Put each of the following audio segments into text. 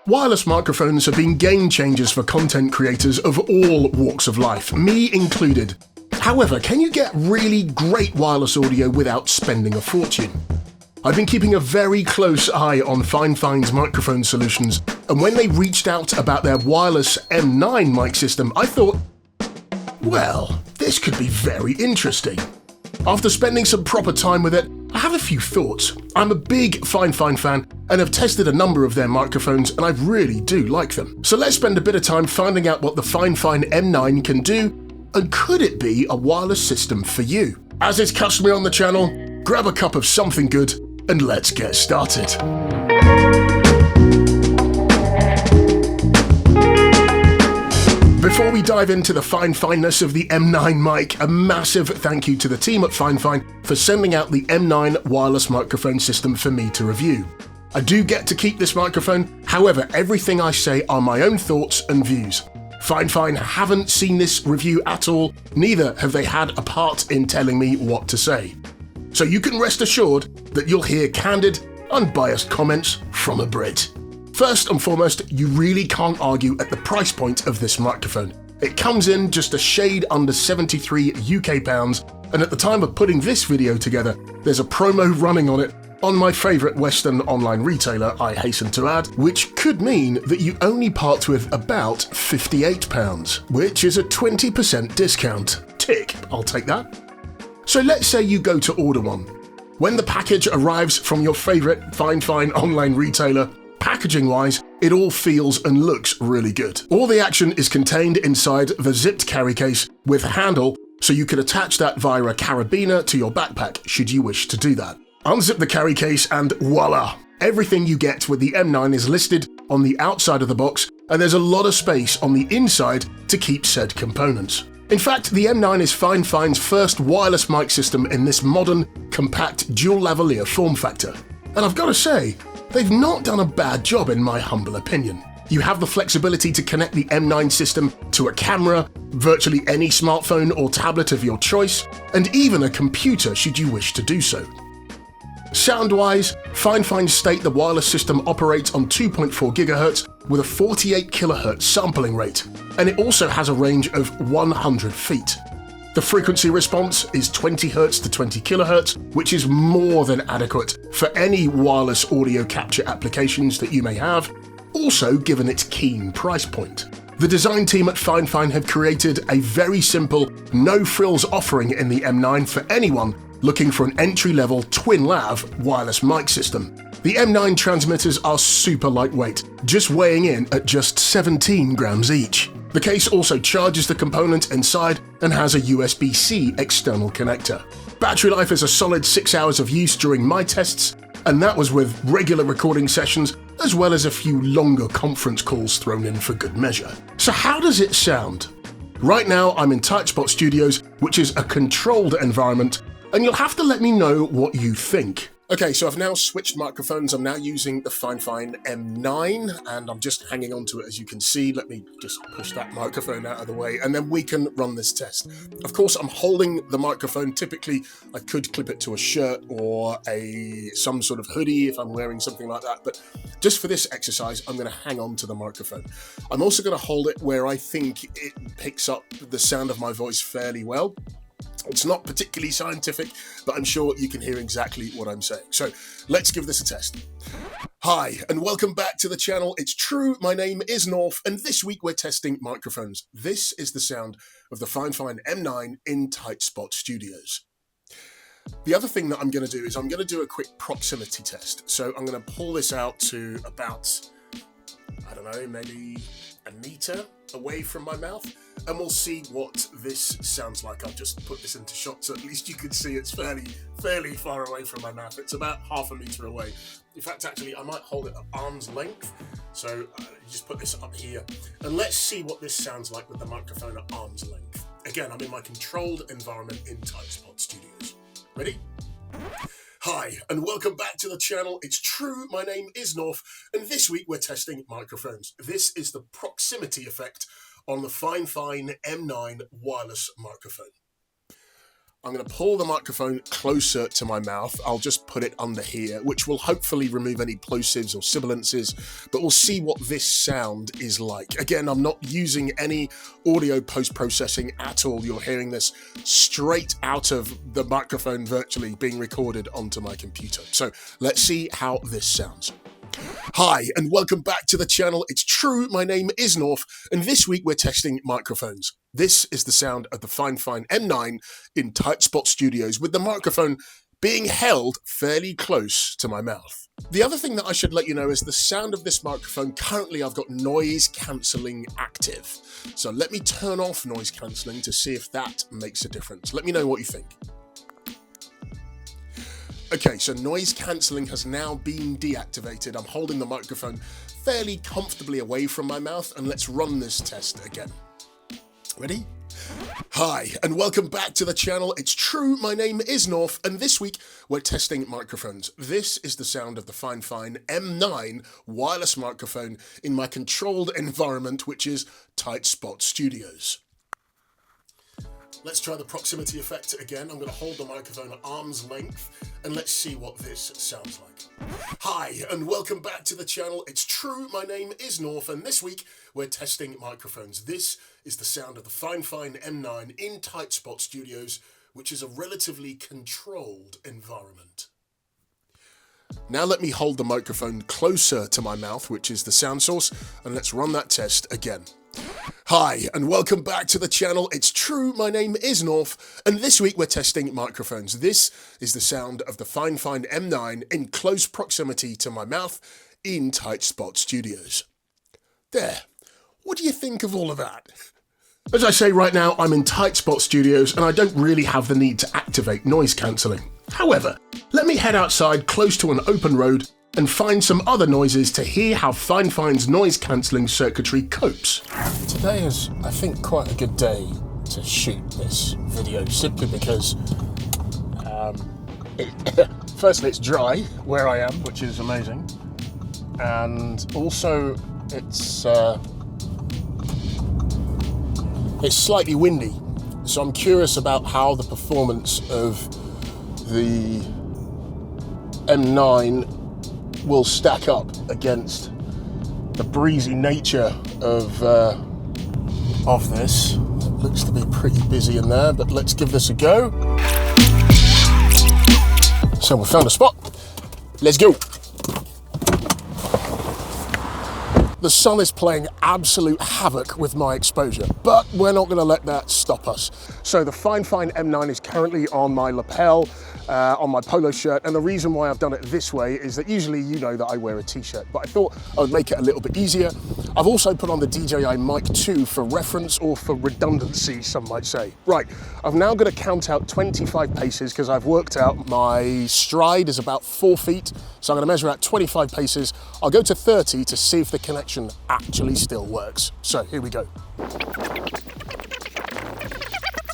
Wireless microphones have been game changers for content creators of all walks of life, me included. However, can you get really great wireless audio without spending a fortune? I've been keeping a very close eye on Fifine's microphone solutions, and when they reached out about their wireless M9 mic system, I thought, well, this could be very interesting. After spending some proper time with it, I have a few thoughts. I'm a big Fifine fan and have tested a number of their microphones, and I really do like them. So let's spend a bit of time finding out what the Fifine M9 can do, and could it be a wireless system for you? As is customary on the channel, grab a cup of something good and let's get started. Before we dive into the fineness of the M9 mic, a massive thank you to the team at Fifine for sending out the M9 wireless microphone system for me to review. I do get to keep this microphone, however, everything I say are my own thoughts and views. Fifine haven't seen this review at all, neither have they had a part in telling me what to say. So you can rest assured that you'll hear candid, unbiased comments from a Brit. First and foremost, you really can't argue at the price point of this microphone. It comes in just a shade under 73 UK pounds, and at the time of putting this video together, there's a promo running on it on my favourite Western online retailer, I hasten to add, which could mean that you only part with about £58, which is a 20% discount. Tick, I'll take that. So let's say you go to order one. When the package arrives from your favourite Fifine online retailer, packaging-wise, it all feels and looks really good. All the action is contained inside the zipped carry case with a handle, so you can attach that via a carabiner to your backpack should you wish to do that. Unzip the carry case and voila! Everything you get with the M9 is listed on the outside of the box, and there's a lot of space on the inside to keep said components. In fact, the M9 is Fifine's first wireless mic system in this modern, compact dual lavalier form factor. And I've got to say, they've not done a bad job in my humble opinion. You have the flexibility to connect the M9 system to a camera, virtually any smartphone or tablet of your choice, and even a computer should you wish to do so. Sound-wise, Fifine state the wireless system operates on 2.4 GHz with a 48 kHz sampling rate, and it also has a range of 100 feet. The frequency response is 20 Hz to 20 kHz, which is more than adequate for any wireless audio capture applications that you may have, also given its keen price point. The design team at Fifine have created a very simple, no-frills offering in the M9 for anyone looking for an entry-level twin-lav wireless mic system. The M9 transmitters are super lightweight, just weighing in at just 17 grams each. The case also charges the component inside and has a USB-C external connector. Battery life is a solid 6 hours of use during my tests, and that was with regular recording sessions as well as a few longer conference calls thrown in for good measure. So how does it sound? Right now I'm in Tightspot Studios, which is a controlled environment, and you'll have to let me know what you think. Okay, so I've now switched microphones. I'm now using the Fifine M9, and I'm just hanging on to it, as you can see. Let me just push that microphone out of the way, and then we can run this test. Of course, I'm holding the microphone. Typically, I could clip it to a shirt or some sort of hoodie if I'm wearing something like that, but just for this exercise, I'm going to hang on to the microphone. I'm also going to hold it where I think it picks up the sound of my voice fairly well. It's not particularly scientific, but I'm sure you can hear exactly what I'm saying. So let's give this a test. Hi, and welcome back to the channel. It's true, my name is Norf, and this week we're testing microphones. This is the sound of the Fifine M9 in Tightspot Studios. The other thing that I'm going to do is I'm going to do a quick proximity test. So I'm going to pull this out to about, I don't know, maybe a meter away from my mouth, and we'll see what this sounds like. I'll just put this into shot so at least you can see it's fairly far away from my mouth. It's about half a meter away. In fact, actually, I might hold it at arm's length. So just put this up here, and let's see what this sounds like with the microphone at arm's length. Again, I'm in my controlled environment in Tightspot Studios. Ready? Hi, and welcome back to the channel. It's true, my name is Norf, and this week we're testing microphones. This is the proximity effect on the Fifine M9 wireless microphone. I'm going to pull the microphone closer to my mouth. I'll just put it under here, which will hopefully remove any plosives or sibilances, but we'll see what this sound is like. Again, I'm not using any audio post-processing at all. You're hearing this straight out of the microphone virtually being recorded onto my computer. So let's see how this sounds. Hi, and welcome back to the channel. It's true, my name is Norf, and this week we're testing microphones. This is the sound of the Fifine M9 in Tight Spot Studios, with the microphone being held fairly close to my mouth. The other thing that I should let you know is the sound of this microphone. Currently, I've got noise cancelling active. So let me turn off noise cancelling to see if that makes a difference. Let me know what you think. Okay, so noise cancelling has now been deactivated. I'm holding the microphone fairly comfortably away from my mouth, and let's run this test again. Ready? Hi, and welcome back to the channel. It's true, my name is Norf, and this week we're testing microphones. This is the sound of the Fifine M9 wireless microphone in my controlled environment, which is Tight Spot Studios. Let's try the proximity effect again. I'm going to hold the microphone at arm's length and let's see what this sounds like. Hi, and welcome back to the channel. It's true, my name is Norf, and this week we're testing microphones. This is the sound of the Fifine M9 in Tight Spot Studios, which is a relatively controlled environment. Now let me hold the microphone closer to my mouth, which is the sound source, and let's run that test again. Hi, and welcome back to the channel. It's true, my name is Norf, and this week we're testing microphones. This is the sound of the Fifine M9 in close proximity to my mouth in Tight Spot Studios. There. What do you think of all of that? As I say right now, I'm in Tight Spot Studios, and I don't really have the need to activate noise cancelling. However, let me head outside close to an open road and find some other noises to hear how Fifine's noise cancelling circuitry copes. Today is, I think, quite a good day to shoot this video, simply because firstly it's dry where I am, which is amazing, and also it's slightly windy, so I'm curious about how the performance of the M9 will stack up against the breezy nature of this. It looks to be pretty busy in there, but let's give this a go. So we found a spot. Let's go. The sun is playing absolute havoc with my exposure, but we're not going to let that stop us. So the Fifine M9 is currently on my lapel, on my polo shirt, and the reason why I've done it this way is that usually you know that I wear a t-shirt, but I thought I would make it a little bit easier. I've also put on the DJI Mic 2 for reference, or for redundancy, some might say. Right, I've now got to count out 25 paces because I've worked out my stride is about 4 feet, so I'm going to measure out 25 paces. I'll go to 30 to see if the connection actually still works. So here we go.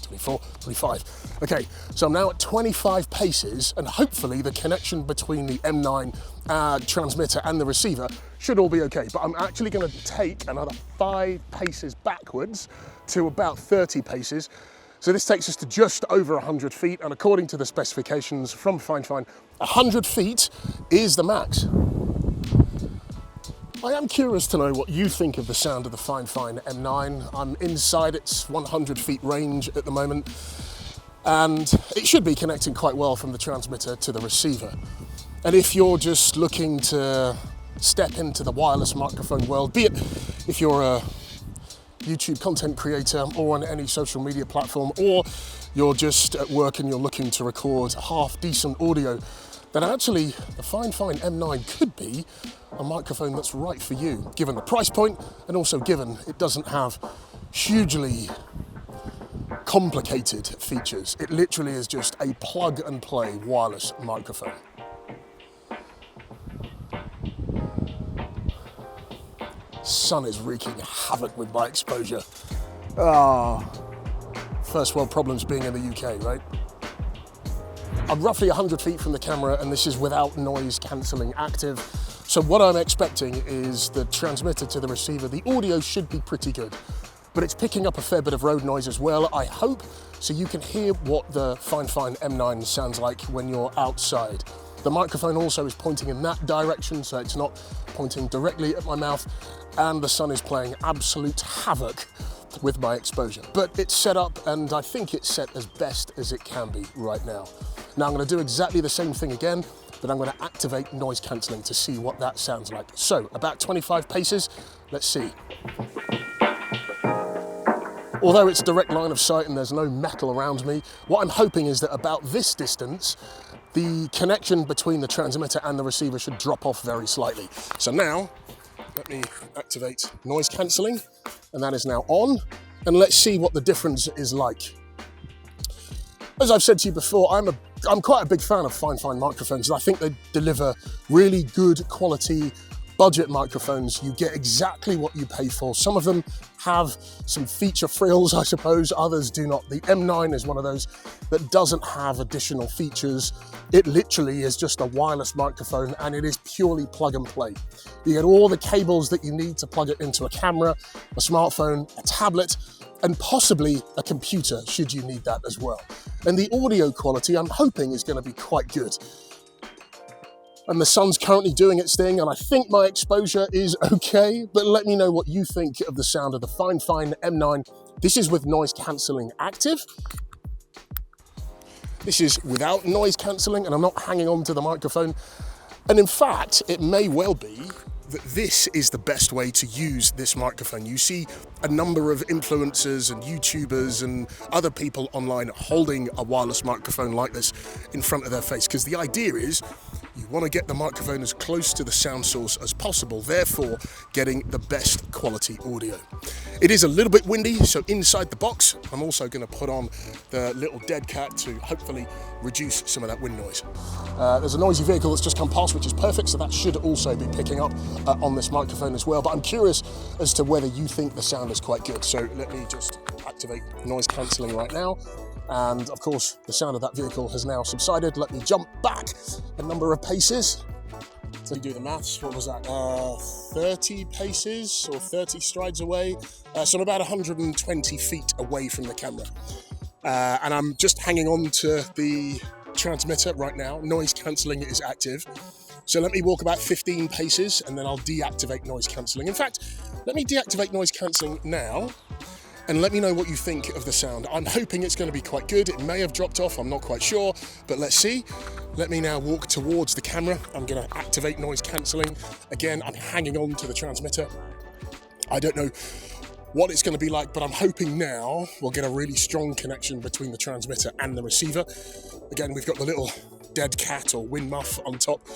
24, 25. Okay, so I'm now at 25 paces, and hopefully the connection between the M9 transmitter and the receiver should all be okay. But I'm actually going to take another 5 paces backwards to about 30 paces. So this takes us to just over 100 feet, and according to the specifications from Fifine, 100 feet is the max. I am curious to know what you think of the sound of the Fifine M9. I'm inside its 100 feet range at the moment, and it should be connecting quite well from the transmitter to the receiver. And if you're just looking to step into the wireless microphone world, be it if you're a YouTube content creator or on any social media platform, or you're just at work and you're looking to record half decent audio, then actually the Fifine M9 could be a microphone that's right for you, given the price point, and also given it doesn't have hugely complicated features. It literally is just a plug and play wireless microphone. Sun is wreaking havoc with my exposure. First world problems being in the UK, right? I'm roughly 100 feet from the camera, and this is without noise cancelling active. So what I'm expecting is the transmitter to the receiver. The audio should be pretty good. but it's picking up a fair bit of road noise as well, I hope, so you can hear what the Fifine M9 sounds like when you're outside. The microphone also is pointing in that direction, so it's not pointing directly at my mouth, and the sun is playing absolute havoc with my exposure. But it's set up, and I think it's set as best as it can be right now. Now I'm going to do exactly the same thing again, but I'm going to activate noise cancelling to see what that sounds like. So, about 25 paces, let's see. Although it's direct line of sight and there's no metal around me, what I'm hoping is that about this distance, the connection between the transmitter and the receiver should drop off very slightly. So now, let me activate noise cancelling, and that is now on, and let's see what the difference is like. As I've said to you before, I'm quite a big fan of Fifine microphones, and I think they deliver really good quality budget microphones. You get exactly what you pay for. Some of them have some feature frills, I suppose, others do not. The M9 is one of those that doesn't have additional features. It literally is just a wireless microphone, and it is purely plug and play. You get all the cables that you need to plug it into a camera, a smartphone, a tablet, and possibly a computer, should you need that as well. And the audio quality, I'm hoping, is going to be quite good. And the sun's currently doing its thing, and I think my exposure is okay, but let me know what you think of the sound of the Fifine M9. This is with noise cancelling active. This is without noise cancelling, and I'm not hanging on to the microphone. And in fact, it may well be that this is the best way to use this microphone. You see a number of influencers and YouTubers and other people online holding a wireless microphone like this in front of their face, because the idea is you want to get the microphone as close to the sound source as possible, therefore getting the best quality audio. It is a little bit windy, so inside the box, I'm also going to put on the little dead cat to hopefully reduce some of that wind noise. There's a noisy vehicle that's just come past, which is perfect, so that should also be picking up on this microphone as well. But I'm curious as to whether you think the sound is quite good. So let me just activate noise cancelling right now. And of course, the sound of that vehicle has now subsided. Let me jump back a number of paces. So you do the maths, what was that? 30 paces or 30 strides away. So I'm about 120 feet away from the camera. And I'm just hanging on to the transmitter right now. Noise cancelling is active. So let me walk about 15 paces and then I'll deactivate noise cancelling. In fact, let me deactivate noise cancelling now and let me know what you think of the sound. I'm hoping it's going to be quite good. It may have dropped off, I'm not quite sure, but let's see. Let me now walk towards the camera. I'm going to activate noise cancelling. Again, I'm hanging on to the transmitter. I don't know what it's going to be like, but I'm hoping now we'll get a really strong connection between the transmitter and the receiver. Again, we've got the little dead cat or wind muff on top.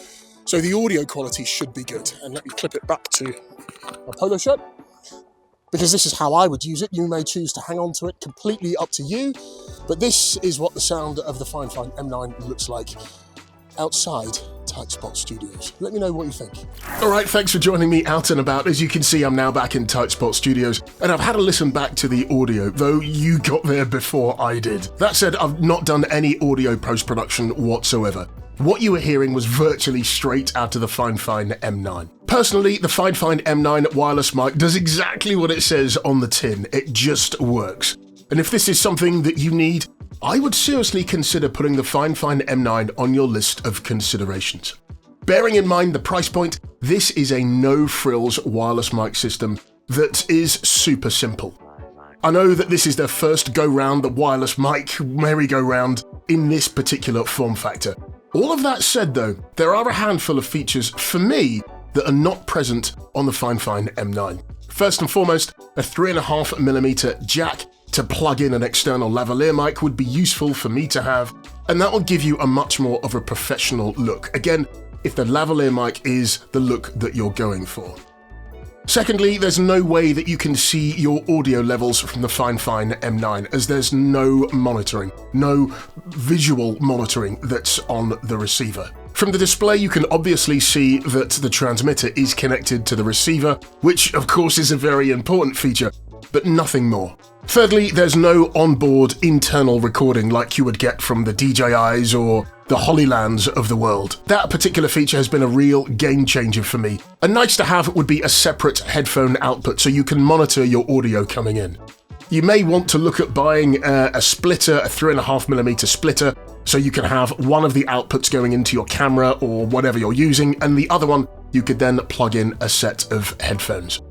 So the audio quality should be good. And let me clip it back to a polo shirt, because this is how I would use it. You may choose to hang on to it, completely up to you. But this is what the sound of the Fifine M9 looks like outside Tight Spot Studios. Let me know what you think. All right, thanks for joining me out and about. As you can see, I'm now back in Tight Spot Studios, and I've had a listen back to the audio, though you got there before I did. That said, I've not done any audio post-production whatsoever. What you were hearing was virtually straight out of the Fifine M9. Personally, the Fifine M9 wireless mic does exactly what it says on the tin. It just works. And if this is something that you need, I would seriously consider putting the Fifine M9 on your list of considerations. Bearing in mind the price point, this is a no-frills wireless mic system that is super simple. I know that this is their first go-round, the wireless mic merry-go-round in this particular form factor. All of that said though, there are a handful of features for me that are not present on the Fifine M9. First and foremost, a 3.5mm jack to plug in an external lavalier mic would be useful for me to have, and that will give you a much more of a professional look. Again, if the lavalier mic is the look that you're going for. Secondly, there's no way that you can see your audio levels from the Fifine M9, as there's no monitoring, no visual monitoring that's on the receiver. From the display, you can obviously see that the transmitter is connected to the receiver, which of course is a very important feature, but nothing more. Thirdly, there's no onboard internal recording like you would get from the DJIs or the Holylands of the world. That particular feature has been a real game changer for me. A nice to have would be a separate headphone output so you can monitor your audio coming in. You may want to look at buying a splitter, a 3.5mm splitter, so you can have one of the outputs going into your camera or whatever you're using, and the other one you could then plug in a set of headphones.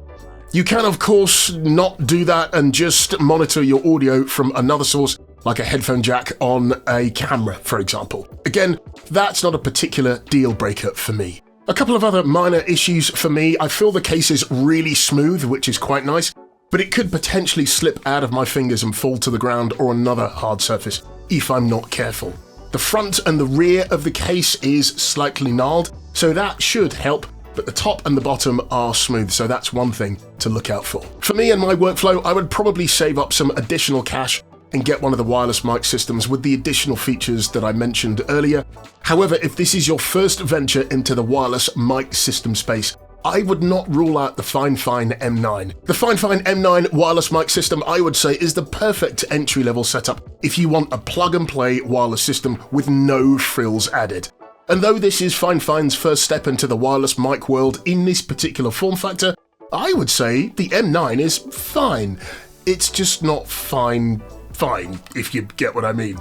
You can, of course, not do that and just monitor your audio from another source, like a headphone jack on a camera, for example. Again, that's not a particular deal breaker for me. A couple of other minor issues for me. I feel the case is really smooth, which is quite nice, but it could potentially slip out of my fingers and fall to the ground or another hard surface if I'm not careful. The front and the rear of the case is slightly gnarled, so that should help, but the top and the bottom are smooth, so that's one thing to look out for. For me and my workflow, I would probably save up some additional cash and get one of the wireless mic systems with the additional features that I mentioned earlier. However, if this is your first venture into the wireless mic system space, I would not rule out the Fifine M9. The Fifine M9 wireless mic system, I would say, is the perfect entry-level setup if you want a plug-and-play wireless system with no frills added. And though this is Fifine's first step into the wireless mic world in this particular form factor, I would say the M9 is fine. It's just not fine, if you get what I mean.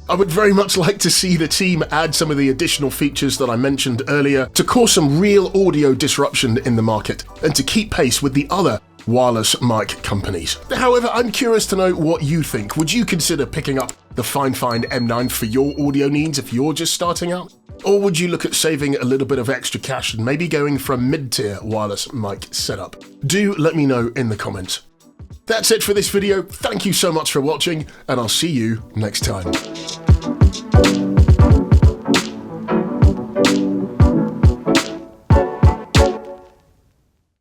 I would very much like to see the team add some of the additional features that I mentioned earlier to cause some real audio disruption in the market and to keep pace with the other wireless mic companies. However, I'm curious to know what you think. Would you consider picking up the Fifine M9 for your audio needs if you're just starting out? Or would you look at saving a little bit of extra cash and maybe going for a mid-tier wireless mic setup? Do let me know in the comments. That's it for this video. Thank you so much for watching, and I'll see you next time.